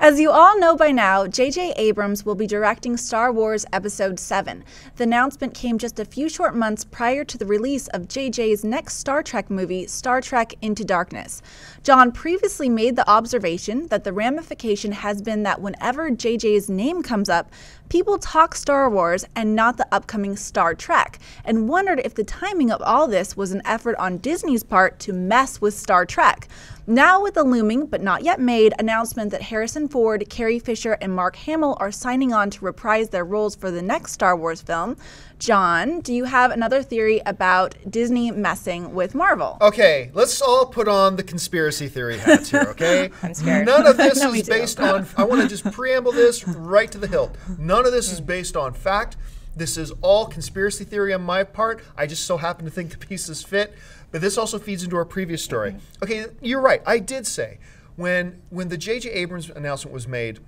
As you all know by now, J.J. Abrams will be directing Star Wars Episode 7. The announcement came just a few short months prior to the release of J.J.'s next Star Trek movie, Star Trek Into Darkness. John previously made the observation that the ramification has been that whenever J.J.'s name comes up, people talk Star Wars and not the upcoming Star Trek, and wondered if the timing of all this was an effort on Disney's part to mess with Star Trek. Now with the looming, but not yet made, announcement that Harrison Ford, Carrie Fisher, and Mark Hamill are signing on to reprise their roles for the next Star Wars film, John, do you have another theory about Disney messing with Marvel? Okay, let's all put on the conspiracy theory hats here, okay? I'm scared. None of this is based on, I want to just preamble this right to the hilt. None of this is based on fact. This is all conspiracy theory on my part. I just so happen to think the pieces fit. But this also feeds into our previous story. Okay, you're right. I did say, when the J.J. Abrams announcement was made,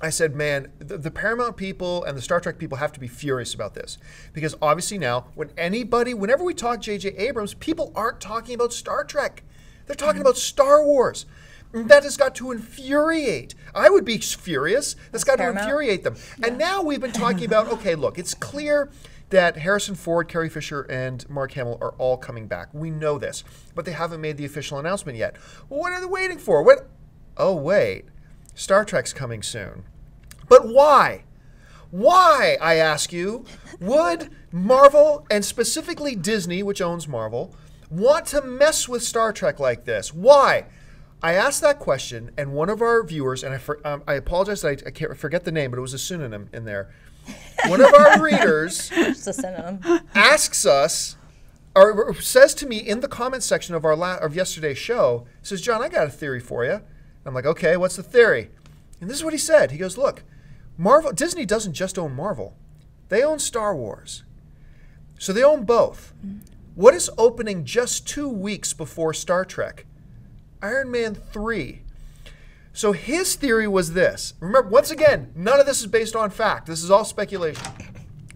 I said, man, the Paramount people and the Star Trek people have to be furious about this. Because obviously now, whenever we talk J.J. Abrams, people aren't talking about Star Trek. They're talking about Star Wars. That has got to infuriate. I would be furious. That's got to infuriate them. Yeah. And now we've been talking about, okay, look, it's clear that Harrison Ford, Carrie Fisher, and Mark Hamill are all coming back. We know this, but they haven't made the official announcement yet. Well, what are they waiting for? What? Oh, wait. Star Trek's coming soon. But why? Why, I ask you, would Marvel, and specifically Disney, which owns Marvel, want to mess with Star Trek like this? Why? I asked that question, and one of our viewers, and I apologize that I can't forget the name, but it was a synonym in there. One of our readers asks us, or says to me in the comments section of yesterday's show, says, John, I got a theory for you. I'm like, okay, what's the theory? And this is what he said. He goes, look, Disney doesn't just own Marvel. They own Star Wars. So they own both. What is opening just 2 weeks before Star Trek? Iron Man 3. So his theory was this. Remember, once again, none of this is based on fact. This is all speculation.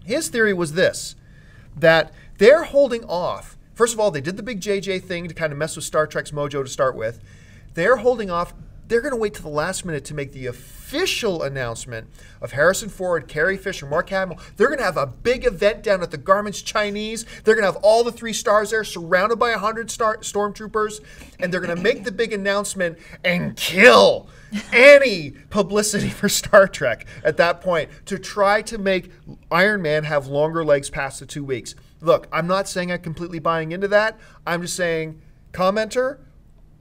His theory was this, that they're holding off. First of all, they did the big JJ thing to kind of mess with Star Trek's mojo to start with. They're holding off. They're going to wait to the last minute to make the official announcement of Harrison Ford, Carrie Fisher, Mark Hamill. They're going to have a big event down at the Garment's Chinese. They're going to have all the 3 stars there, surrounded by 100 stormtroopers, and they're going to make the big announcement and kill any publicity for Star Trek at that point to try to make Iron Man have longer legs past the 2 weeks. Look, I'm not saying I'm completely buying into that. I'm just saying, commenter,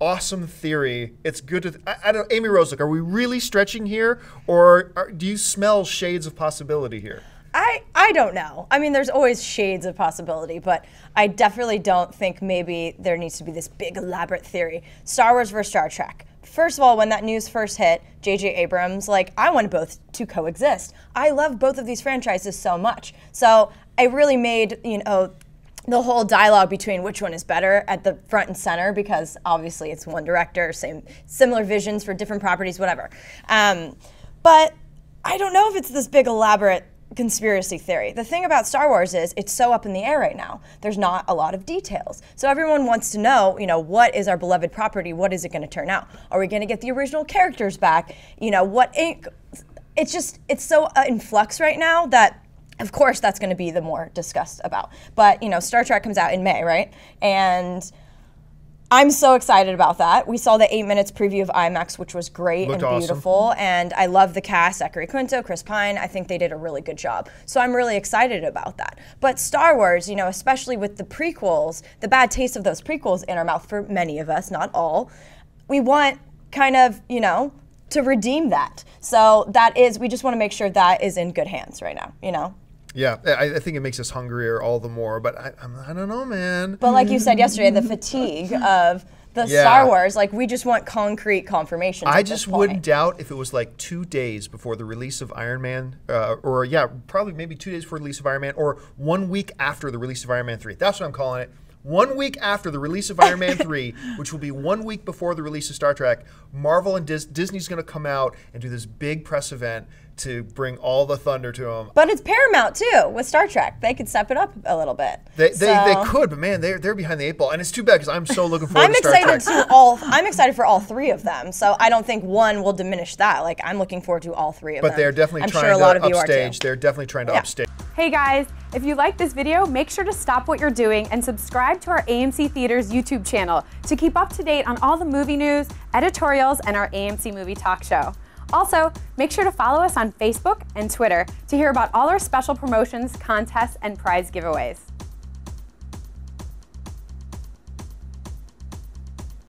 awesome theory. It's good to, I don't, Amy Rose, look, are we really stretching here, or do you smell shades of possibility here? I don't know. I mean, there's always shades of possibility, but I definitely don't think maybe there needs to be this big elaborate theory. Star Wars versus Star Trek. First of all, when that news first hit, J.J. Abrams, I want both to coexist. I love both of these franchises so much. So I really made, the whole dialogue between which one is better at the front and center, because obviously it's one director, similar visions for different properties, whatever. But I don't know if it's this big elaborate conspiracy theory. The thing about Star Wars is it's so up in the air right now. There's not a lot of details. So everyone wants to know, what is our beloved property? What is it going to turn out? Are we going to get the original characters back? It's so in flux right now that of course that's going to be the more discussed about. But, Star Trek comes out in May, right? And I'm so excited about that. We saw the 8 minutes preview of IMAX, which was great and beautiful. Awesome. And I love the cast, Zachary Quinto, Chris Pine. I think they did a really good job. So I'm really excited about that. But Star Wars, especially with the prequels, the bad taste of those prequels in our mouth for many of us, not all, we want kind of, to redeem that. So we just want to make sure that is in good hands right now, Yeah, I think it makes us hungrier all the more, but I don't know, man. But like you said yesterday, the fatigue of the Star Wars, we just want concrete confirmation. I just wouldn't doubt if it was 2 days before the release of Iron Man, probably maybe 2 days before the release of Iron Man, or 1 week after the release of Iron Man 3. That's what I'm calling it. 1 week after the release of Iron Man 3, which will be 1 week before the release of Star Trek, Marvel and Disney's going to come out and do this big press event to bring all the thunder to them. But it's Paramount too with Star Trek. They could step it up a little bit. They could, but man, they're behind the 8 ball, and it's too bad because I'm so looking forward to Star Trek. I'm excited for all 3 of them. So I don't think one will diminish that. Like, I'm looking forward to all 3 of them. But they're definitely trying to upstage. They're definitely trying to upstage. Hey guys, if you like this video, make sure to stop what you're doing and subscribe to our AMC Theaters YouTube channel to keep up to date on all the movie news, editorials, and our AMC Movie Talk Show. Also, make sure to follow us on Facebook and Twitter to hear about all our special promotions, contests, and prize giveaways.